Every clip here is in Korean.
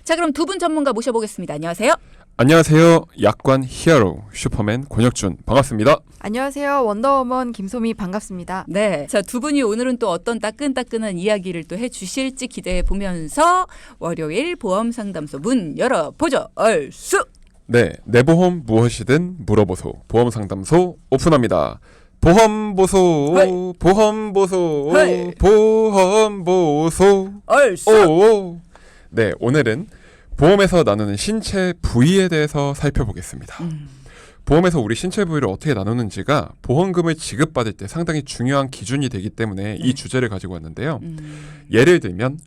자, 그럼 두 분 전문가 모셔보겠습니다. 안녕하세요. 안녕하세요. 약관 히어로 슈퍼맨 권혁준 반갑습니다. 안녕하세요. 원더우먼 김소미 반갑습니다. 네, 자, 두 분이 오늘은 또 어떤 따끈따끈한 이야기를 또 해주실지 기대해 보면서 월요일 보험상담소 문 열어보죠. 얼쑤. 네, 내 보험 무엇이든 물어보소. 보험상담소 오픈합니다. 보험보소, 헐. 보험보소, 헐. 보험보소. 얼쑤. 오. 네, 오늘은 보험에서 나누는 신체 부위에 대해서 살펴보겠습니다. 보험에서 우리 신체 부위를 어떻게 나누는지가 보험금을 지급받을 때 상당히 중요한 기준이 되기 때문에 이 주제를 가지고 왔는데요. 예를 들면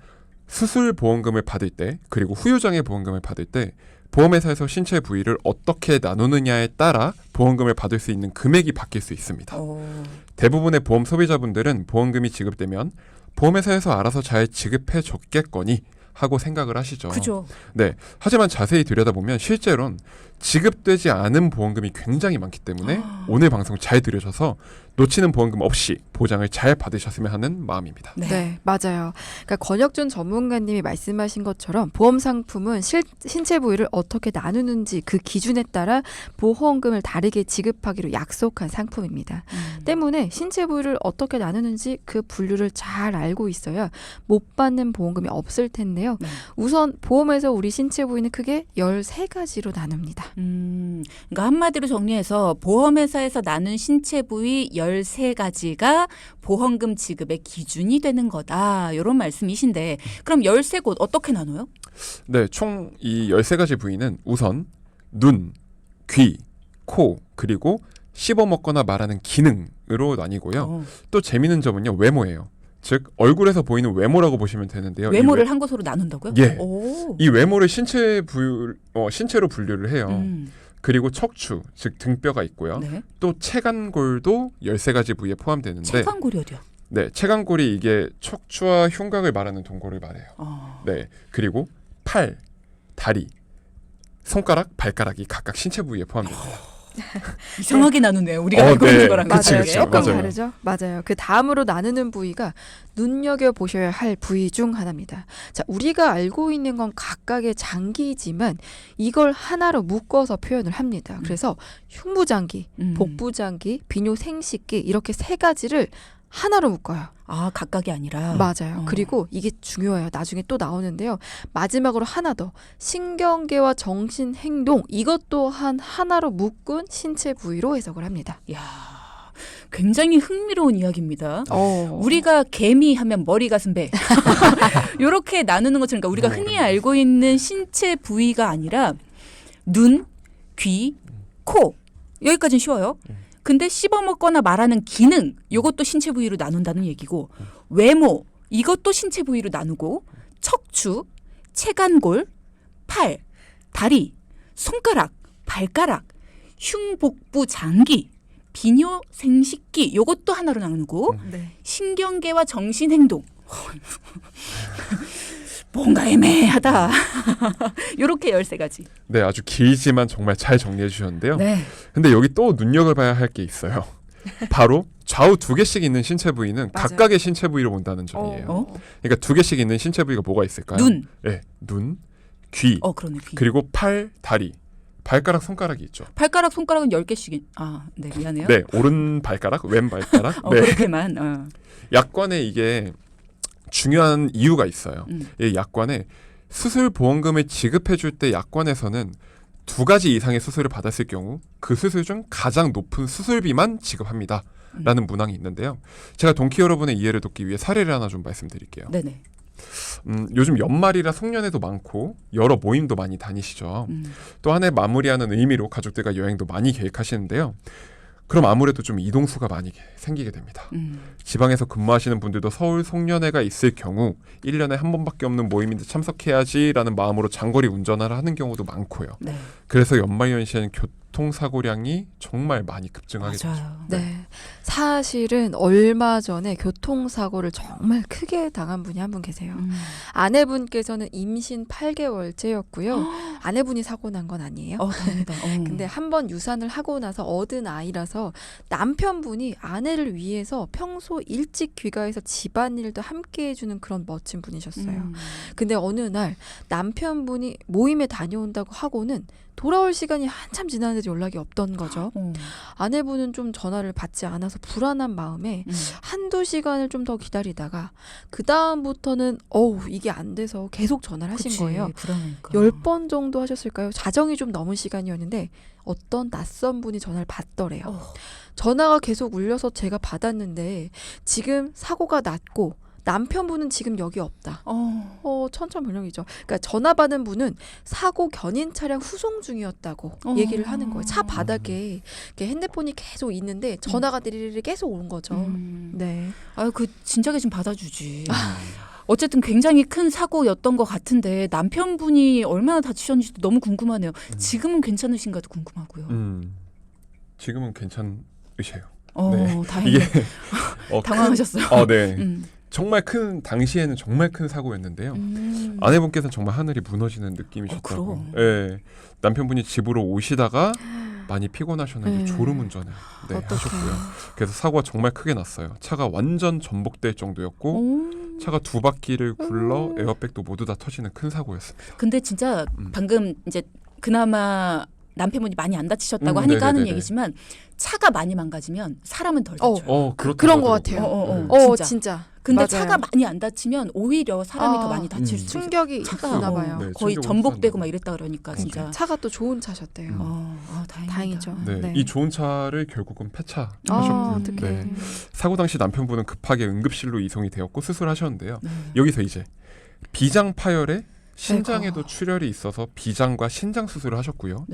수술 보험금을 받을 때 그리고 후유장애 보험금을 받을 때 보험회사에서 신체 부위를 어떻게 나누느냐에 따라 보험금을 받을 수 있는 금액이 바뀔 수 있습니다. 대부분의 보험 소비자분들은 보험금이 지급되면 보험회사에서 알아서 잘 지급해 줬겠거니 하고 생각을 하시죠. 그죠. 네. 하지만 자세히 들여다보면 실제로는 지급되지 않은 보험금이 굉장히 많기 때문에 오늘 방송 잘 들으셔서 놓치는 보험금 없이 보장을 잘 받으셨으면 하는 마음입니다. 네, 맞아요. 그러니까 권혁준 전문가님이 말씀하신 것처럼 보험 상품은 신체 부위를 어떻게 나누는지 그 기준에 따라 보험금을 다르게 지급하기로 약속한 상품입니다. 때문에 신체 부위를 어떻게 나누는지 그 분류를 잘 알고 있어야 못 받는 보험금이 없을 텐데요. 네. 우선 보험에서 우리 신체 부위는 크게 13가지로 나눕니다. 그러니까 한마디로 정리해서 보험회사에서 나눈 신체 부위 13가지가 보험금 지급의 기준이 되는 거다. 이런 말씀이신데 그럼 13곳 어떻게 나눠요? 네, 총 이 13가지 부위는 우선 눈, 귀, 코, 그리고 씹어먹거나 말하는 기능으로 나뉘고요. 또 재미있는 점은요, 외모예요. 즉 얼굴에서 보이는 외모라고 보시면 되는데요. 외모를 한 곳으로 나눈다고요? 예. 오. 이 외모를 신체로 분류를 해요. 그리고 척추, 즉 등뼈가 있고요. 네. 또 체간골도 13가지 부위에 포함되는데 체간골이 어디요? 네, 체간골이 이게 척추와 흉곽을 말하는 동골을 말해요. 네, 그리고 팔, 다리, 손가락, 발가락이 각각 신체 부위에 포함됩니다. 이상하게 나누네요. 우리가 알고 네. 있는 거랑 그치, 맞아요. 그치. 조금 맞아요. 다르죠? 맞아요. 그 다음으로 나누는 부위가 눈여겨보셔야 할 부위 중 하나입니다. 자, 우리가 알고 있는 건 각각의 장기이지만 이걸 하나로 묶어서 표현을 합니다. 그래서 흉부장기, 복부장기, 비뇨생식기 이렇게 3가지를 하나로 묶어요. 아, 각각이 아니라. 맞아요. 그리고 이게 중요해요. 나중에 또 나오는데요. 마지막으로 하나 더. 신경계와 정신행동 이것 또한 하나로 묶은 신체 부위로 해석을 합니다. 야, 굉장히 흥미로운 이야기입니다. 어. 우리가 개미 하면 머리, 가슴, 배 이렇게 나누는 것처럼 그러니까 우리가 흔히 알고 있는 신체 부위가 아니라 눈, 귀, 코 여기까지는 쉬워요. 근데 씹어먹거나 말하는 기능 이것도 신체 부위로 나눈다는 얘기고 외모 이것도 신체 부위로 나누고 척추, 체간골, 팔, 다리, 손가락, 발가락, 흉복부 장기, 비뇨생식기 이것도 하나로 나누고 네. 신경계와 정신행동 뭔가 애매하다. 이렇게 13가지. 네, 아주 길지만 정말 잘 정리해 주셨는데요. 네. 근데 여기 또 눈여겨봐야 할 게 있어요. 바로 좌우 2개씩 있는 신체 부위는 맞아요. 각각의 신체 부위로 본다는 점이에요. 그러니까 2개씩 있는 신체 부위가 뭐가 있을까요? 눈. 네, 눈, 귀, 그러네. 귀. 그리고 팔, 다리, 발가락, 손가락이 있죠. 발가락, 손가락은 10개씩. 아, 네, 미안해요. 네, 오른 발가락, 왼 발가락. 네. 그렇게만. 약관에 이게 중요한 이유가 있어요. 이 약관에 수술 보험금을 지급해 줄 때 약관에서는 2가지 이상의 수술을 받았을 경우 그 수술 중 가장 높은 수술비만 지급합니다. 라는 문항이 있는데요. 제가 동키 여러분의 이해를 돕기 위해 사례를 하나 좀 말씀드릴게요. 네네. 요즘 연말이라 송년회도 많고 여러 모임도 많이 다니시죠. 또 한 해 마무리하는 의미로 가족들과 여행도 많이 계획하시는데요. 그럼 아무래도 좀 이동수가 많이 생기게 됩니다. 지방에서 근무하시는 분들도 서울 송년회가 있을 경우 1년에 한 번밖에 없는 모임인데 참석해야지라는 마음으로 장거리 운전을 하는 경우도 많고요. 네. 그래서 연말연시에는 교통사고량이 정말 많이 급증하게 되죠. 맞아요. 네. 사실은 얼마 전에 교통사고를 정말 크게 당한 분이 한 분 계세요. 아내분께서는 임신 8개월째였고요. 아내분이 사고 난 건 아니에요. 다행이다. 근데 한 번 유산을 하고 나서 얻은 아이라서 남편분이 아내를 위해서 평소 일찍 귀가해서 집안일도 함께 해주는 그런 멋진 분이셨어요. 근데 어느 날 남편분이 모임에 다녀온다고 하고는 돌아올 시간이 한참 지났는데도 연락이 없던 거죠. 아내분은 좀 전화를 받지 않아서 불안한 마음에 한두 시간을 좀 더 기다리다가 그 다음부터는 이게 안 돼서 계속 전화를 하신 거예요. 그러니까. 10번 정도 하셨을까요? 자정이 좀 넘은 시간이었는데 어떤 낯선 분이 전화를 받더래요. 전화가 계속 울려서 제가 받았는데 지금 사고가 났고 남편분은 지금 여기 없다. 천천만명이죠. 그러니까 전화 받은 분은 사고 견인 차량 후송 중이었다고 얘기를 하는 거예요. 차 바닥에 이렇게 핸드폰이 계속 있는데 전화가 드리르 계속 오는 거죠. 네. 그 진작에 좀 받아주지. 어쨌든 굉장히 큰 사고였던 것 같은데 남편분이 얼마나 다치셨는지도 너무 궁금하네요. 지금은 괜찮으신가도 궁금하고요. 지금은 괜찮으세요. 다행이네. 당황하셨어요. 네. 정말 당시에는 정말 큰 사고였는데요. 아내분께서는 정말 하늘이 무너지는 느낌이셨다고. 네. 남편분이 집으로 오시다가 많이 피곤하셨는데 졸음운전을 하셨고요. 그래서 사고가 정말 크게 났어요. 차가 완전 전복될 정도였고 차가 두 바퀴를 굴러 에어백도 모두 다 터지는 큰 사고였습니다. 근데 진짜 방금 이제 그나마 남편분이 많이 안 다치셨다고 하니까 하는 얘기지만 차가 많이 망가지면 사람은 덜 다쳐요. 그런 것 같아요. 진짜. 근데 맞아요. 차가 많이 안 다치면 오히려 사람이 더 많이 다칠 수 있어요. 충격이 차가 있나 봐요. 거의 전복되고 막 이랬다 그러니까 진짜. 차가 또 좋은 차셨대요. 다행이죠. 네. 이 좋은 차를 결국은 폐차하셨고요. 어떡해. 사고 당시 남편분은 급하게 응급실로 이송이 되었고 수술하셨는데요. 여기서 이제 비장 파열에 신장에도 출혈이 있어서 비장과 신장 수술을 하셨고요.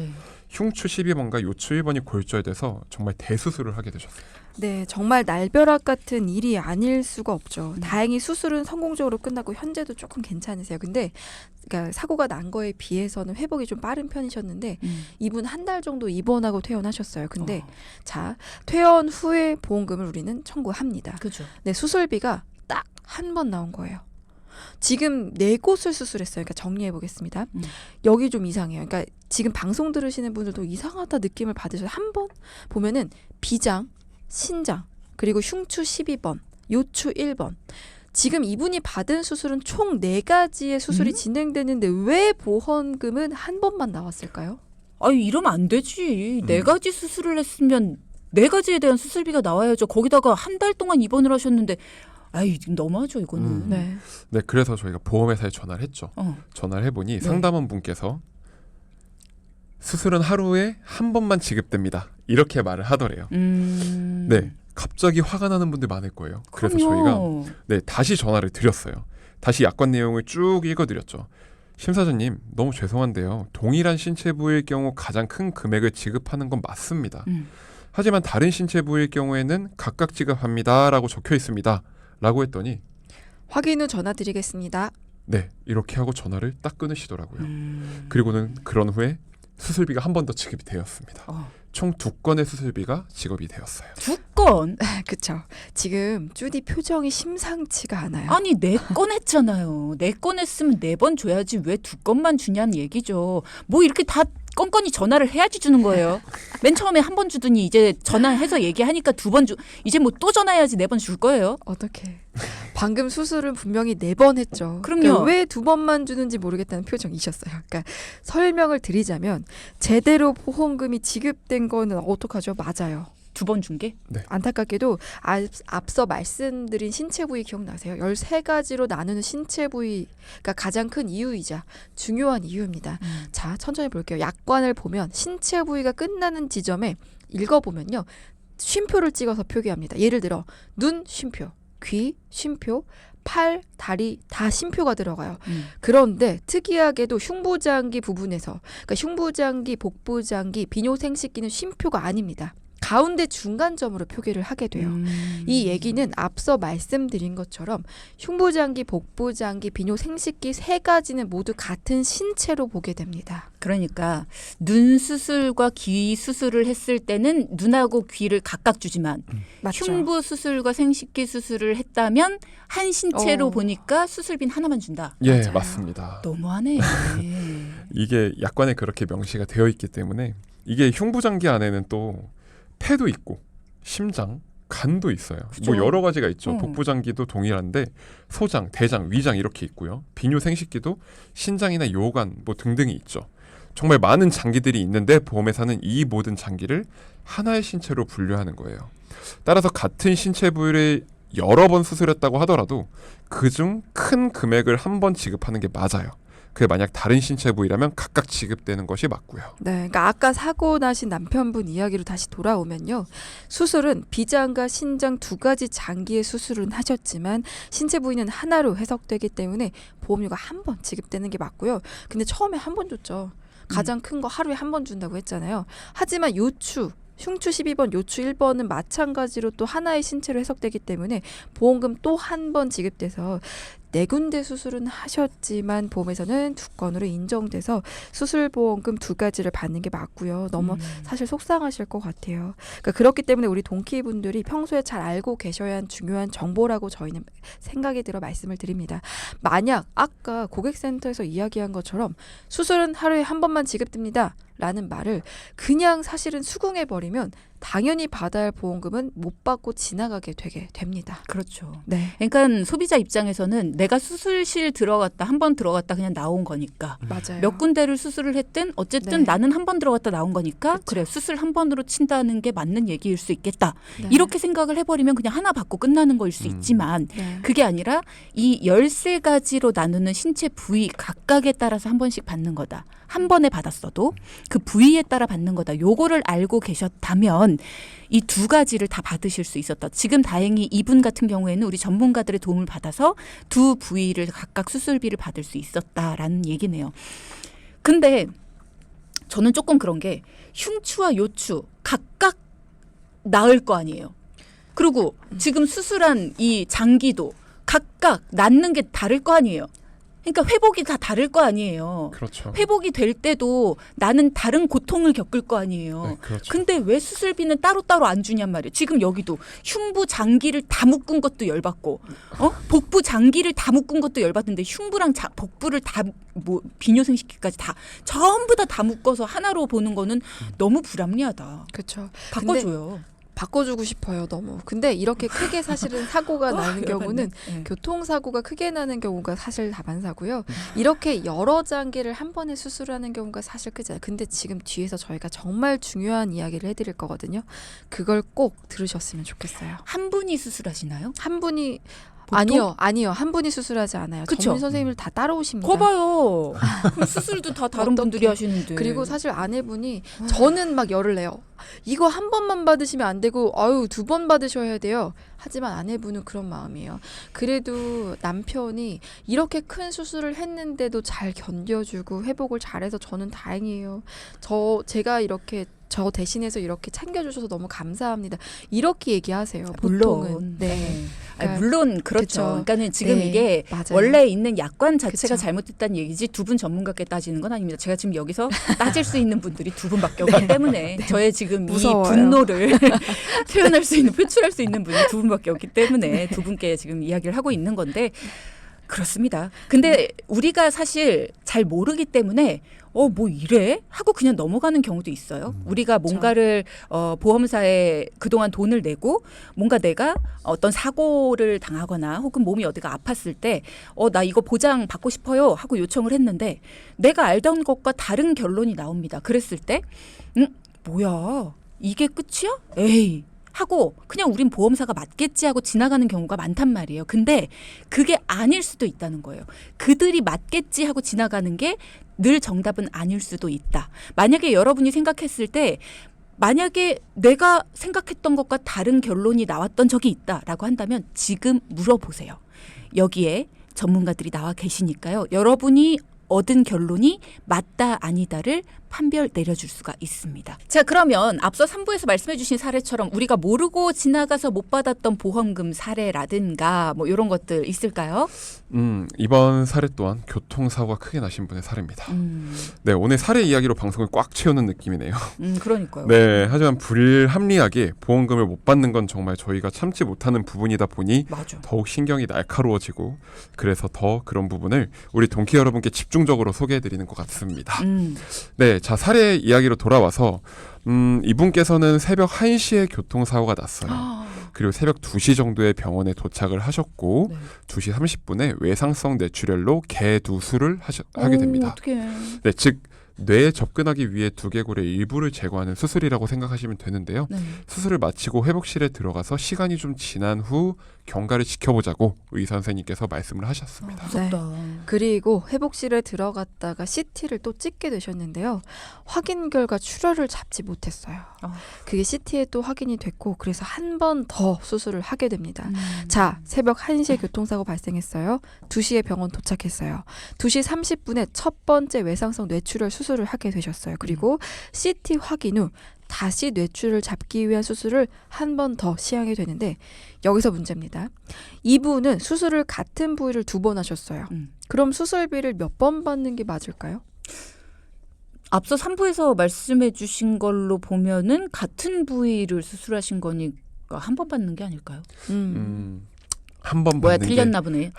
흉추 12번과 요추 1번이 골절돼서 정말 대수술을 하게 되셨어요. 네, 정말 날벼락 같은 일이 아닐 수가 없죠. 다행히 수술은 성공적으로 끝나고 현재도 조금 괜찮으세요. 근데 그러니까 사고가 난 거에 비해서는 회복이 좀 빠른 편이셨는데 이분 한 달 정도 입원하고 퇴원하셨어요. 근데 자, 퇴원 후에 보험금을 우리는 청구합니다. 그죠. 네, 수술비가 딱 한 번 나온 거예요. 지금 4곳을 수술했어요. 그러니까 정리해 보겠습니다. 여기 좀 이상해요. 그러니까 지금 방송 들으시는 분들도 이상하다 느낌을 받으셔서 한 번 보면은 비장, 신장, 그리고 흉추 12번, 요추 1번. 지금 이분이 받은 수술은 총 4가지의 수술이 진행되는데 왜 보험금은 한 번만 나왔을까요? 이러면 안 되지. 4가지 수술을 했으면 4가지에 대한 수술비가 나와야죠. 거기다가 한 달 동안 입원을 하셨는데 너무하죠 이거는. 네, 그래서 저희가 보험회사에 전화를 했죠. 전화를 해보니 상담원 분께서 수술은 하루에 한 번만 지급됩니다. 이렇게 말을 하더래요. 네, 갑자기 화가 나는 분들 많을 거예요. 그래서 저희가 다시 전화를 드렸어요. 다시 약관 내용을 쭉 읽어드렸죠. 심사자님, 너무 죄송한데요. 동일한 신체 부위일 경우 가장 큰 금액을 지급하는 건 맞습니다. 하지만 다른 신체 부위일 경우에는 각각 지급합니다라고 적혀 있습니다. 라고 했더니 확인 후 전화 드리겠습니다. 네, 이렇게 하고 전화를 딱 끊으시더라고요. 그리고는 그런 후에 수술비가 한 번 더 지급이 되었습니다. 총 2건의 수술비가 지급이 되었어요. 2건? 그쵸. 지금 쭈디 표정이 심상치가 않아요. 아니 4건 했잖아요. 4건 했으면 4번 줘야지 왜 2건만 주냐는 얘기죠. 뭐 이렇게 다 건건이 전화를 해야지 주는 거예요. 맨 처음에 한 번 주더니 이제 전화해서 얘기하니까 2번 이제 뭐 또 전화해야지 4번 줄 거예요. 어떡해. 방금 수술은 분명히 4번 했죠. 그럼요. 그러니까 왜 2번만 주는지 모르겠다는 표정이셨어요. 그러니까 설명을 드리자면 제대로 보험금이 지급된 거는 어떡하죠? 맞아요. 2번 준 게? 네. 안타깝게도 앞서 말씀드린 신체 부위 기억나세요? 13가지로 나누는 신체 부위가 가장 큰 이유이자 중요한 이유입니다. 자, 천천히 볼게요. 약관을 보면 신체 부위가 끝나는 지점에 읽어보면요. 쉼표를 찍어서 표기합니다. 예를 들어 눈 쉼표, 귀 쉼표, 팔, 다리 다 쉼표가 들어가요. 그런데 특이하게도 흉부장기 부분에서 그러니까 흉부장기, 복부장기, 비뇨생식기는 쉼표가 아닙니다. 가운데 중간점으로 표기를 하게 돼요. 이 얘기는 앞서 말씀드린 것처럼 흉부장기, 복부장기, 비뇨 생식기 세 가지는 모두 같은 신체로 보게 됩니다. 그러니까 눈 수술과 귀 수술을 했을 때는 눈하고 귀를 각각 주지만 맞죠? 흉부 수술과 생식기 수술을 했다면 한 신체로 어. 보니까 수술비는 하나만 준다. 예, 맞아요. 맞습니다. 너무하네. 이게 약관에 그렇게 명시가 되어 있기 때문에 이게 흉부장기 안에는 또 폐도 있고 심장, 간도 있어요. 그죠. 뭐 여러 가지가 있죠. 어. 복부장기도 동일한데 소장, 대장, 위장 이렇게 있고요. 비뇨 생식기도 신장이나 요관 뭐 등등이 있죠. 정말 많은 장기들이 있는데 보험회사는 이 모든 장기를 하나의 신체로 분류하는 거예요. 따라서 같은 신체 부위를 여러 번 수술했다고 하더라도 그중 큰 금액을 한 번 지급하는 게 맞아요. 그게 만약 다른 신체 부위라면 각각 지급되는 것이 맞고요. 네, 그러니까 아까 사고 나신 남편분 이야기로 다시 돌아오면요. 수술은 비장과 신장 두 가지 장기의 수술은 하셨지만 신체 부위는 하나로 해석되기 때문에 보험료가 한 번 지급되는 게 맞고요. 근데 처음에 한 번 줬죠. 가장 큰 거 하루에 한 번 준다고 했잖아요. 하지만 요추 흉추 12번, 요추 1번은 마찬가지로 또 하나의 신체로 해석되기 때문에 보험금 또 한 번 지급돼서 4군데 수술은 하셨지만 보험에서는 2건으로 인정돼서 수술보험금 2가지를 받는 게 맞고요. 너무 사실 속상하실 것 같아요. 그러니까 그렇기 때문에 우리 동키분들이 평소에 잘 알고 계셔야 한 중요한 정보라고 저희는 생각이 들어 말씀을 드립니다. 만약 아까 고객센터에서 이야기한 것처럼 수술은 하루에 한 번만 지급됩니다. 라는 말을 그냥 사실은 수긍해버리면 당연히 받아야 할 보험금은 못 받고 지나가게 되게 됩니다. 그렇죠. 네. 그러니까 소비자 입장에서는 내가 수술실 들어갔다 한 번 들어갔다 그냥 나온 거니까 맞아요. 몇 군데를 수술을 했든 어쨌든 네. 나는 한 번 들어갔다 나온 거니까 그쵸. 그래 수술 한 번으로 친다는 게 맞는 얘기일 수 있겠다. 네. 이렇게 생각을 해버리면 그냥 하나 받고 끝나는 거일 수 있지만 네. 그게 아니라 이 13가지로 나누는 신체 부위 각각에 따라서 한 번씩 받는 거다. 한 번에 받았어도 그 부위에 따라 받는 거다. 요거를 알고 계셨다면 이 2가지를 다 받으실 수 있었다. 지금 다행히 이분 같은 경우에는 우리 전문가들의 도움을 받아서 2 부위를 각각 수술비를 받을 수 있었다라는 얘기네요. 근데 저는 조금 그런 게 흉추와 요추 각각 나을 거 아니에요. 그리고 지금 수술한 이 장기도 각각 낫는 게 다를 거 아니에요. 그러니까 회복이 다 다를 거 아니에요. 그렇죠. 회복이 될 때도 나는 다른 고통을 겪을 거 아니에요. 네, 그렇죠. 근데 왜 수술비는 따로따로 안 주냔 말이에요. 지금 여기도 흉부 장기를 다 묶은 것도 열받고 복부 장기를 다 묶은 것도 열받는데 흉부랑 복부를 다 뭐 비뇨생식기까지 다 전부 다 묶어서 하나로 보는 거는 너무 불합리하다. 그렇죠. 바꿔줘요. 바꿔주고 싶어요, 너무. 근데 이렇게 크게 사실은 사고가 나는 경우는 네. 교통사고가 크게 나는 경우가 사실 다반사고요. 이렇게 여러 장기를 한 번에 수술하는 경우가 사실 크잖아요. 근데 지금 뒤에서 저희가 정말 중요한 이야기를 해드릴 거거든요. 그걸 꼭 들으셨으면 좋겠어요. 한 분이 수술하시나요? 한 분이 보통? 아니요. 한 분이 수술하지 않아요. 그쵸? 전문 선생님들 다 따라오십니다. 거 봐요. 그럼 수술도 다 다른 어떡해. 분들이 하시는데. 그리고 사실 아내분이 저는 막 열을 내요. 이거 한 번만 받으시면 안 되고 아유 2번 받으셔야 돼요. 하지만 아내분은 그런 마음이에요. 그래도 남편이 이렇게 큰 수술을 했는데도 잘 견뎌주고 회복을 잘해서 저는 다행이에요. 제가 이렇게 저 대신해서 이렇게 챙겨주셔서 너무 감사합니다. 이렇게 얘기하세요. 보통은. 물론. 네. 아니, 물론 그렇죠. 그쵸. 그러니까는 지금 네, 이게 맞아요. 원래 있는 약관 자체가 그쵸. 잘못됐다는 얘기지 두 분 전문가께 따지는 건 아닙니다. 제가 지금 여기서 따질 수 있는 분들이 2분밖에 없기 때문에 저의 지금 무서워요. 이 분노를 표현할 수 있는 표출할 수 있는 분이 2분밖에 없기 때문에 2분께 지금 이야기를 하고 있는 건데 그렇습니다. 근데 우리가 사실 잘 모르기 때문에 뭐 이래? 하고 그냥 넘어가는 경우도 있어요. 우리가 뭔가를 보험사에 그동안 돈을 내고 뭔가 내가 어떤 사고를 당하거나 혹은 몸이 어디가 아팠을 때 나 이거 보장 받고 싶어요 하고 요청을 했는데 내가 알던 것과 다른 결론이 나옵니다. 그랬을 때 뭐야 이게 끝이야? 에이 하고 그냥 우린 보험사가 맞겠지 하고 지나가는 경우가 많단 말이에요. 근데 그게 아닐 수도 있다는 거예요. 그들이 맞겠지 하고 지나가는 게 늘 정답은 아닐 수도 있다. 만약에 여러분이 생각했을 때 만약에 내가 생각했던 것과 다른 결론이 나왔던 적이 있다라고 한다면 지금 물어보세요. 여기에 전문가들이 나와 계시니까요. 여러분이 얻은 결론이 맞다 아니다를 판별 내려줄 수가 있습니다. 자, 그러면 앞서 3부에서 말씀해 주신 사례처럼 우리가 모르고 지나가서 못 받았던 보험금 사례라든가 뭐 이런 것들 있을까요? 이번 사례 또한 교통사고가 크게 나신 분의 사례입니다. 네, 오늘 사례 이야기로 방송을 꽉 채우는 느낌이네요. 그러니까요. 네, 하지만 불합리하게 보험금을 못 받는 건 정말 저희가 참지 못하는 부분이다 보니 맞아. 더욱 신경이 날카로워지고 그래서 더 그런 부분을 우리 동키 여러분께 집중적으로 소개해드리는 것 같습니다. 네, 자 사례 이야기로 돌아와서 이분께서는 새벽 1시에 교통사고가 났어요. 그리고 새벽 2시 정도에 병원에 도착을 하셨고 네. 2시 30분에 외상성 뇌출혈로 개두술을 하게 됩니다. 어떡해. 네, 즉 뇌에 접근하기 위해 두개골의 일부를 제거하는 수술이라고 생각하시면 되는데요. 네. 수술을 마치고 회복실에 들어가서 시간이 좀 지난 후 경과를 지켜보자고 의사 선생님께서 말씀을 하셨습니다. 무섭다. 그리고 회복실에 들어갔다가 CT를 또 찍게 되셨는데요. 확인 결과 출혈을 잡지 못했어요. 그게 CT에 또 확인이 됐고 그래서 한 번 더 수술을 하게 됩니다. 자, 새벽 1시에 교통사고 발생했어요. 2시에 병원 도착했어요. 2시 30분에 첫 번째 외상성 뇌출혈 수술을 하게 되셨어요. 그리고 CT 확인 후 다시 뇌출을 잡기 위한 수술을 한 번 더 시행하게 되는데 여기서 문제입니다. 이분은 수술을 같은 부위를 2번 하셨어요. 그럼 수술비를 몇 번 받는 게 맞을까요? 앞서 3부에서 말씀해 주신 걸로 보면은 같은 부위를 수술하신 거니까 한 번 받는 게 아닐까요? 한 번 뭐야, 받는 게 틀렸나 보네.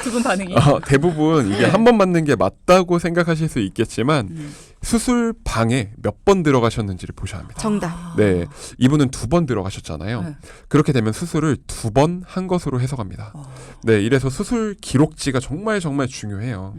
두 분 반응이. 대부분 이게 한 번 받는 게 맞다고 생각하실 수 있겠지만 수술 방에 몇 번 들어가셨는지를 보셔야 합니다. 정답. 네, 이분은 2번 들어가셨잖아요. 네. 그렇게 되면 수술을 2번 한 것으로 해석합니다. 네, 이래서 수술 기록지가 정말 중요해요.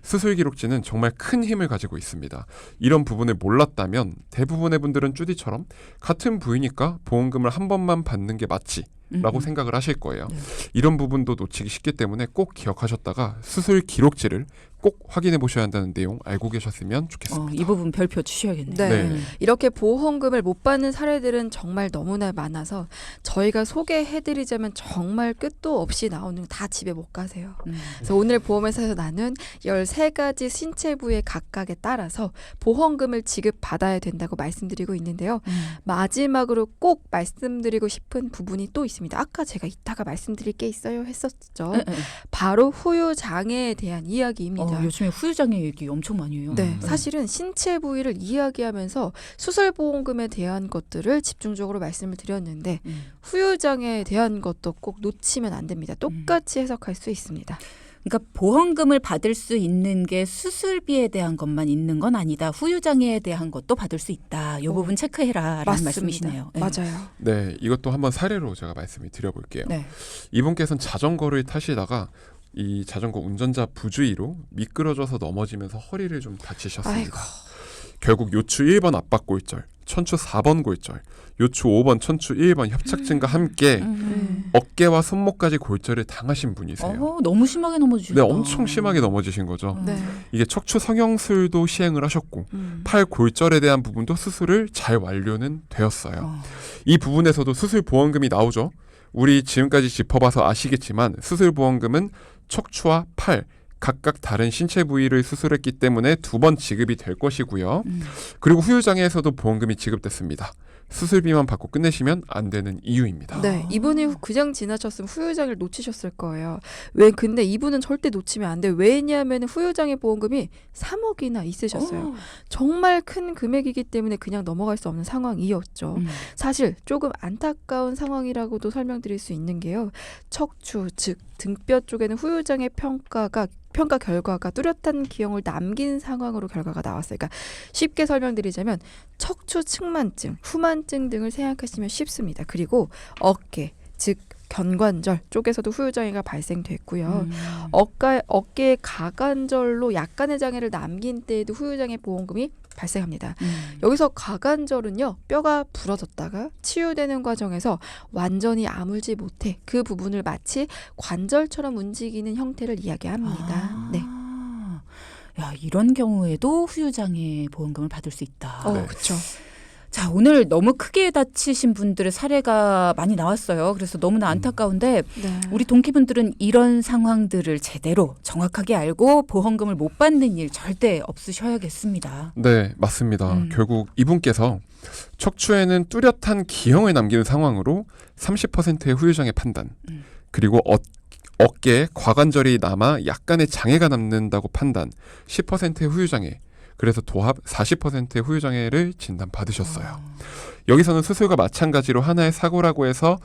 수술 기록지는 정말 큰 힘을 가지고 있습니다. 이런 부분을 몰랐다면 대부분의 분들은 쭈디처럼 같은 부위니까 보험금을 한 번만 받는 게 맞지 라고 생각을 하실 거예요. 네. 이런 부분도 놓치기 쉽기 때문에 꼭 기억하셨다가 수술 기록지를 꼭 확인해 보셔야 한다는 내용 알고 계셨으면 좋겠습니다. 이 부분 별표 주셔야겠네요. 네. 이렇게 보험금을 못 받는 사례들은 정말 너무나 많아서 저희가 소개해드리자면 정말 끝도 없이 나오는 다 집에 못 가세요. 그래서 오늘 보험회사에서 나눈 13가지 신체 부위 각각에 따라서 보험금을 지급받아야 된다고 말씀드리고 있는데요. 마지막으로 꼭 말씀드리고 싶은 부분이 또 있습니다. 아까 제가 이따가 말씀드릴 게 있어요 했었죠. 바로 후유장애에 대한 이야기입니다. 요즘에 후유장애 얘기 엄청 많이 해요. 네, 사실은 신체 부위를 이야기하면서 수술보험금에 대한 것들을 집중적으로 말씀을 드렸는데 후유장애에 대한 것도 꼭 놓치면 안 됩니다. 똑같이 해석할 수 있습니다. 그러니까 보험금을 받을 수 있는 게 수술비에 대한 것만 있는 건 아니다. 후유장애에 대한 것도 받을 수 있다. 이 부분 체크해라라는 맞습니다. 말씀이시네요. 네. 맞아요. 네, 이것도 한번 사례로 제가 말씀을 드려볼게요. 네. 이분께서는 자전거를 타시다가 이 자전거 운전자 부주의로 미끄러져서 넘어지면서 허리를 좀 다치셨습니다. 아이고. 결국 요추 1번 압박골절, 천추 4번 골절, 요추 5번, 천추 1번 협착증과 함께 어깨와 손목까지 골절을 당하신 분이세요. 너무 심하게 넘어지셨다. 네, 엄청 심하게 넘어지신 거죠. 네. 이게 척추 성형술도 시행을 하셨고 팔 골절에 대한 부분도 수술을 잘 완료는 되었어요. 이 부분에서도 수술 보험금이 나오죠. 우리 지금까지 짚어봐서 아시겠지만 수술 보험금은 척추와 팔 각각 다른 신체 부위를 수술했기 때문에 2번 지급이 될 것이고요. 그리고 후유장애에서도 보험금이 지급됐습니다. 수술비만 받고 끝내시면 안 되는 이유입니다. 네, 이분이 그냥 지나쳤으면 후유장애를 놓치셨을 거예요. 근데 이분은 절대 놓치면 안 돼요. 왜냐하면 후유장애 보험금이 3억이나 있으셨어요. 정말 큰 금액이기 때문에 그냥 넘어갈 수 없는 상황이었죠. 사실 조금 안타까운 상황이라고도 설명드릴 수 있는 게요. 척추, 즉 등뼈 쪽에는 후유장애 평가 결과가 뚜렷한 기형을 남긴 상황으로 결과가 나왔어요. 그러니까 쉽게 설명드리자면 척추 측만증, 후만증 등을 생각하시면 쉽습니다. 그리고 어깨, 즉 견관절 쪽에서도 후유장애가 발생됐고요. 어깨의 가관절로 약간의 장애를 남긴 때에도 후유장애 보험금이 발생합니다. 여기서 가관절은요, 뼈가 부러졌다가 치유되는 과정에서 완전히 아물지 못해 그 부분을 마치 관절처럼 움직이는 형태를 이야기합니다. 네. 야, 이런 경우에도 후유장애 보험금을 받을 수 있다. 네. 그렇죠. 자, 오늘 너무 크게 다치신 분들의 사례가 많이 나왔어요. 그래서 너무나 안타까운데 네. 우리 동키분들은 이런 상황들을 제대로 정확하게 알고 보험금을 못 받는 일 절대 없으셔야겠습니다. 네, 맞습니다. 결국 이분께서 척추에는 뚜렷한 기형을 남기는 상황으로 30%의 후유장애 판단, 그리고 어깨에 과관절이 남아 약간의 장애가 남는다고 판단, 10%의 후유장애, 그래서 도합 40%의 후유장애를 진단받으셨어요. 여기서는 수술과 마찬가지로 하나의 사고라고 해서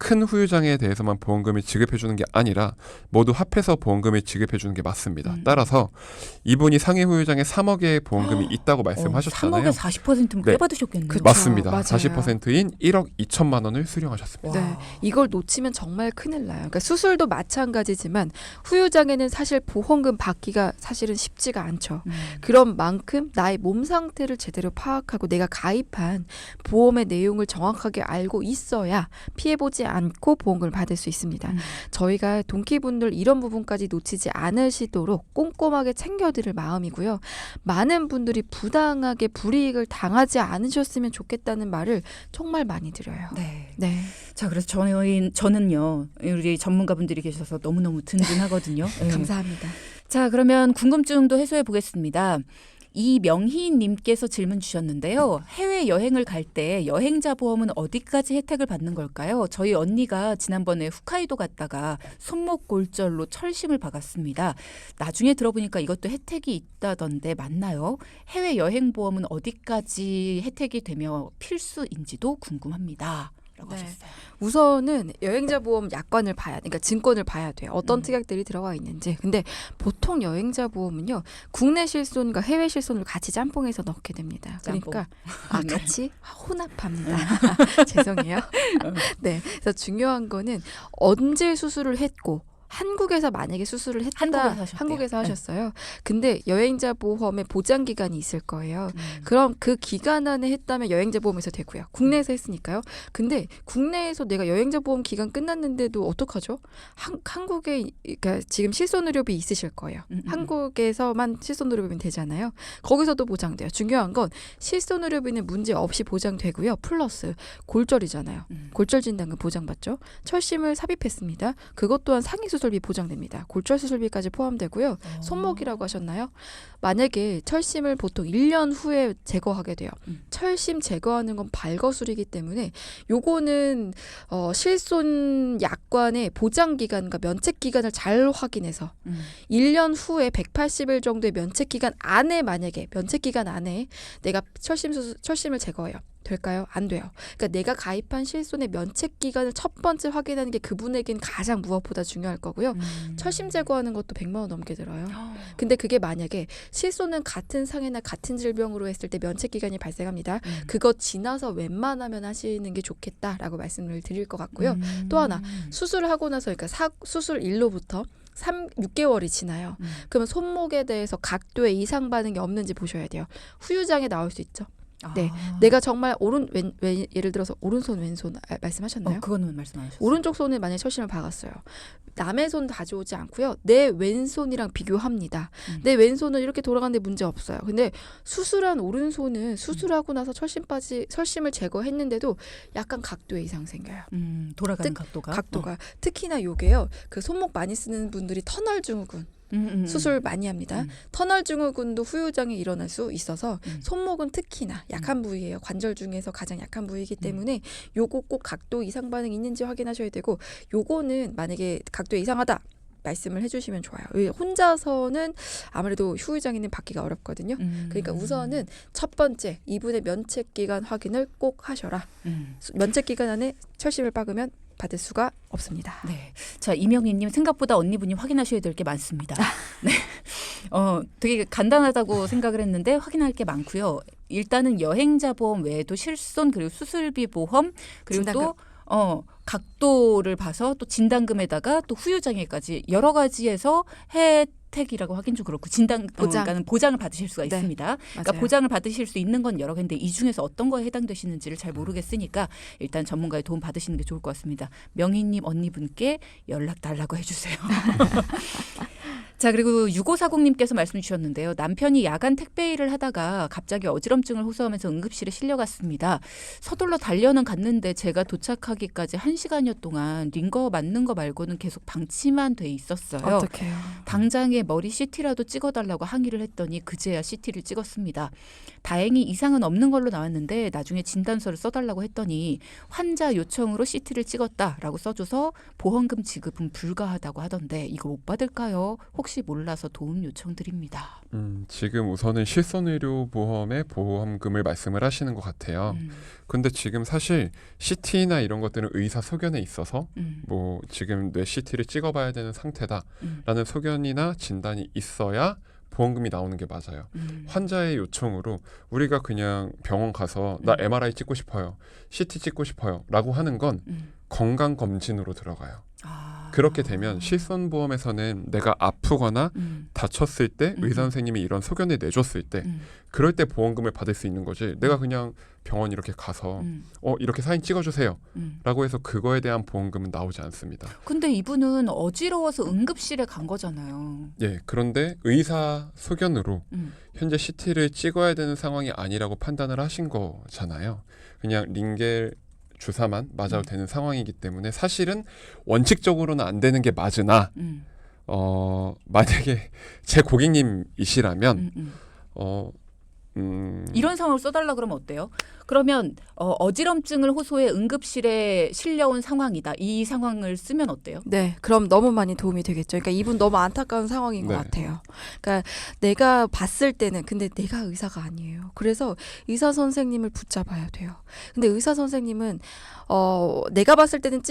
큰 후유장애에 대해서만 보험금을 지급해주는 게 아니라 모두 합해서 보험금을 지급해주는 게 맞습니다. 따라서 이분이 상해 후유장애 3억의 보험금이 있다고 말씀하셨잖아요. 3억에 40%면 네. 꽤 받으셨겠네요. 그쵸. 맞습니다. 맞아요. 40%인 1억 2천만 원을 수령하셨습니다. 네, 이걸 놓치면 정말 큰일 나요. 그러니까 수술도 마찬가지지만 후유장애는 사실 보험금 받기가 사실은 쉽지가 않죠. 그런 만큼 나의 몸 상태를 제대로 파악하고 내가 가입한 보험의 내용을 정확하게 알고 있어야 피해보지 않고 보험금을 받을 수 있습니다. 저희가 동키분들 이런 부분까지 놓치지 않으시도록 꼼꼼하게 챙겨드릴 마음이고요. 많은 분들이 부당하게 불이익을 당하지 않으셨으면 좋겠다는 말을 정말 많이 드려요. 네. 네. 자, 그래서 저는요, 우리 전문가분들이 계셔서 너무너무 든든하거든요. 네. 감사합니다. 자, 그러면 궁금증도 해소해 보겠습니다. 이명희님께서 질문 주셨는데요. 해외 여행을 갈 때 여행자 보험은 어디까지 혜택을 받는 걸까요? 저희 언니가 지난번에 홋카이도 갔다가 손목 골절로 철심을 박았습니다. 나중에 들어보니까 이것도 혜택이 있다던데 맞나요? 해외 여행 보험은 어디까지 혜택이 되며 필수인지도 궁금합니다. 라고 네. 하셨어요. 우선은 여행자 보험 약관을 그러니까 증권을 봐야 돼요. 어떤 특약들이 들어가 있는지. 근데 보통 여행자 보험은요, 국내 실손과 해외 실손을 같이 짬뽕해서 넣게 됩니다. 짬뽕. 그러니까 네. 같이 혼합합니다. 죄송해요. 네, 그래서 중요한 거는 언제 수술을 했고. 한국에서 만약에 수술을 했다. 한국에서 하셨대요. 한국에서 네. 하셨어요. 근데 여행자 보험의 보장 기간이 있을 거예요. 그럼 그 기간 안에 했다면 여행자 보험에서 되고요. 국내에서 했으니까요. 근데 국내에서 내가 여행자 보험 기간 끝났는데도 어떡하죠? 한국에 그러니까 지금 실손의료비 있으실 거예요. 한국에서만 실손의료비면 되잖아요. 거기서도 보장돼요. 중요한 건 실손의료비는 문제 없이 보장되고요. 플러스 골절이잖아요. 골절 진단금 보장받죠. 철심을 삽입했습니다. 그것 또한 상위 수술비 보장됩니다. 골절 수술비까지 포함되고요. 손목이라고 하셨나요? 만약에 철심을 보통 1년 후에 제거하게 돼요. 철심 제거하는 건 발거술이기 때문에 요거는 실손 약관의 보장 기간과 면책 기간을 잘 확인해서 1년 후에 180일 정도의 면책 기간 안에 만약에 면책 기간 안에 내가 철심을 제거해요. 될까요? 안 돼요. 그러니까 내가 가입한 실손의 면책 기간을 첫 번째 확인하는 게 그분에겐 가장 무엇보다 중요할 거고요. 철심 제거하는 것도 100만 원 넘게 들어요. 근데 그게 만약에 실손은 같은 상해나 같은 질병으로 했을 때 면책 기간이 발생합니다. 그거 지나서 웬만하면 하시는 게 좋겠다라고 말씀을 드릴 것 같고요. 또 하나 수술을 하고 나서 그러니까 수술 일로부터 6개월이 지나요. 그러면 손목에 대해서 각도의 이상 반응이 없는지 보셔야 돼요. 후유장애 나올 수 있죠. 네, 내가 정말 예를 들어서 오른손 왼손 말씀하셨나요? 그거는 말씀 안 하셨어요. 오른쪽 손에 만약에 철심을 박았어요. 남의 손 가져오지 않고요. 내 왼손이랑 비교합니다. 내 왼손은 이렇게 돌아가는데 문제 없어요. 근데 수술한 오른손은 수술하고 나서 철심을 제거했는데도 약간 각도의 이상 생겨요. 돌아가는 각도가. 특히나 요게요. 그 손목 많이 쓰는 분들이 터널 증후군 수술 많이 합니다. 터널 증후군도 후유장애 일어날 수 있어서 손목은 특히나 약한 부위예요. 관절 중에서 가장 약한 부위이기 때문에 요거 꼭 각도 이상 반응이 있는지 확인하셔야 되고 요거는 만약에 각도 이상하다. 말씀을 해주시면 좋아요. 혼자서는 아무래도 후유장애는 받기가 어렵거든요. 그러니까 우선은 첫 번째 이분의 면책 기간 확인을 꼭 하셔라. 면책 기간 안에 철심을 박으면 받을 수가 없습니다. 네. 자, 이명희님 생각보다 언니분이 확인하셔야 될 게 많습니다. 네. 되게 간단하다고 생각을 했는데 확인할 게 많고요. 일단은 여행자 보험 외에도 실손 그리고 수술비 보험 그리고 진단금. 또 각도를 봐서 또 진단금에다가 또 후유장애까지 여러 가지에서 혜택이라고 하긴 좀 그렇고 그러니까는 보장을 받으실 수가 네, 있습니다. 그러니까 맞아요. 보장을 받으실 수 있는 건 여러 개인데 이 중에서 어떤 거에 해당되시는지를 잘 모르겠으니까 일단 전문가의 도움 받으시는 게 좋을 것 같습니다. 명희님 언니분께 연락 달라고 해주세요. 자, 그리고 6540님께서 말씀 주셨는데요. 남편이 야간 택배 일을 하다가 갑자기 어지럼증을 호소하면서 응급실에 실려갔습니다. 서둘러 달려는 갔는데 제가 도착하기까지 1시간여 동안 링거 맞는 거 말고는 계속 방치만 돼 있었어요. 어떡해요. 당장에 머리 CT라도 찍어달라고 항의를 했더니 그제야 CT를 찍었습니다. 다행히 이상은 없는 걸로 나왔는데 나중에 진단서를 써달라고 했더니 환자 요청으로 CT를 찍었다라고 써줘서 보험금 지급은 불가하다고 하던데 이거 못 받을까요? 혹시 몰라서 도움 요청드립니다. 지금 우선은 실손의료보험의 보험금을 말씀을 하시는 것 같아요. 근데 지금 사실 CT나 이런 것들은 의사 소견에 있어서 뭐 지금 뇌 CT를 찍어봐야 되는 상태다라는 소견이나 진단이 있어야 보험금이 나오는 게 맞아요. 환자의 요청으로 우리가 그냥 병원 가서 나 MRI 찍고 싶어요, CT 찍고 싶어요 라고 하는 건 건강검진으로 들어가요. 그렇게 되면 실손보험에서는 내가 아프거나 다쳤을 때 의사 선생님이 이런 소견을 내줬을 때 그럴 때 보험금을 받을 수 있는 거지. 내가 그냥 병원 이렇게 가서 이렇게 사인 찍어주세요 라고 해서 그거에 대한 보험금은 나오지 않습니다. 근데 이분은 어지러워서 응급실에 간 거잖아요. 예, 그런데 의사 소견으로 현재 CT를 찍어야 되는 상황이 아니라고 판단을 하신 거잖아요. 그냥 링겔 주사만 맞아도 되는 상황이기 때문에 사실은 원칙적으로는 안 되는 게 맞으나 만약에 제 고객님이시라면 이런 상황을 써달라 그러면 어때요? 그러면 어지럼증을 호소해 응급실에 실려온 상황이다. 이 상황을 쓰면 어때요? 네, 그럼 너무 많이 도움이 되겠죠. 그러니까 이분 너무 안타까운 상황인 것 네. 같아요. 그러니까 내가 봤을 때는 근데 내가 의사가 아니에요. 그래서 의사 선생님을 붙잡아야 돼요. 근데 의사 선생님은 내가 봤을 때는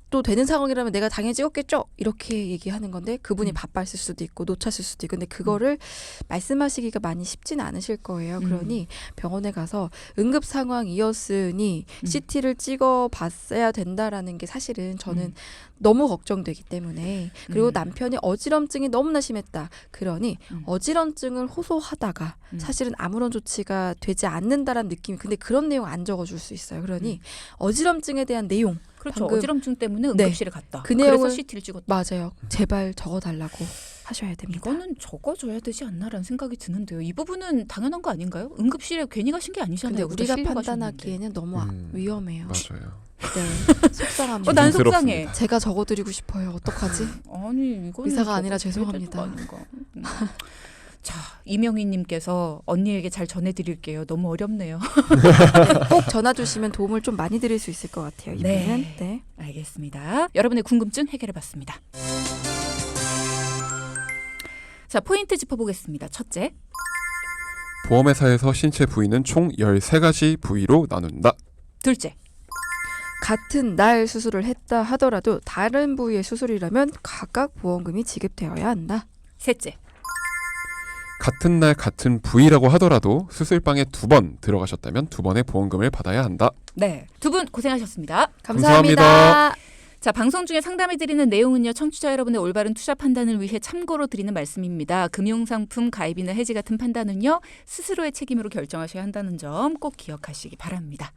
또 되는 상황이라면 내가 당연히 찍었겠죠? 이렇게 얘기하는 건데 그분이 바빴을 수도 있고 놓쳤을 수도 있고 근데 그거를 말씀하시기가 많이 쉽지는 않으실 거예요. 그러니 병원에 가서 응급 상황이었으니 CT를 찍어봤어야 된다라는 게 사실은 저는 너무 걱정되기 때문에 그리고 남편이 어지럼증이 너무나 심했다. 그러니 어지럼증을 호소하다가 사실은 아무런 조치가 되지 않는다라는 느낌이 근데 그런 내용 안 적어줄 수 있어요. 그러니 어지럼증에 대한 내용 그렇죠. 방금 어지럼증 때문에 응급실에 갔다. 그 그래서 내용을- CT를 찍었다. 맞아요. 제발 적어달라고 하셔야 됩니다. 이거는 적어줘야 되지 않나라는 생각이 드는데요. 이 부분은 당연한 거 아닌가요? 응급실에 괜히 가신 게 아니잖아요. 근데 그죠? 우리가 실려 가셨는데. 판단하기에는 너무 위험해요. 맞아요. 네, 속상합니다. 난 부담스럽습니다. 속상해. 제가 적어드리고 싶어요. 어떡하지? 아니 이거는 의사가 아니라 적어줘야 되는 죄송합니다. 거 아닌가. 자, 이명희님께서 언니에게 잘 전해드릴게요. 너무 어렵네요. 꼭 전화 주시면 도움을 좀 많이 드릴 수 있을 것 같아요. 이분은. 네. 네. 알겠습니다. 여러분의 궁금증 해결해봤습니다. 자, 포인트 짚어보겠습니다. 첫째, 보험회사에서 신체 부위는 총 13가지 부위로 나눈다. 둘째, 같은 날 수술을 했다 하더라도 다른 부위의 수술이라면 각각 보험금이 지급되어야 한다. 셋째. 같은 날 같은 부위라고 하더라도 수술방에 2번 들어가셨다면 2번의 보험금을 받아야 한다. 네, 두 분 고생하셨습니다. 감사합니다. 감사합니다. 자, 방송 중에 상담해드리는 내용은요, 청취자 여러분의 올바른 투자 판단을 위해 참고로 드리는 말씀입니다. 금융상품 가입이나 해지 같은 판단은요, 스스로의 책임으로 결정하셔야 한다는 점 꼭 기억하시기 바랍니다.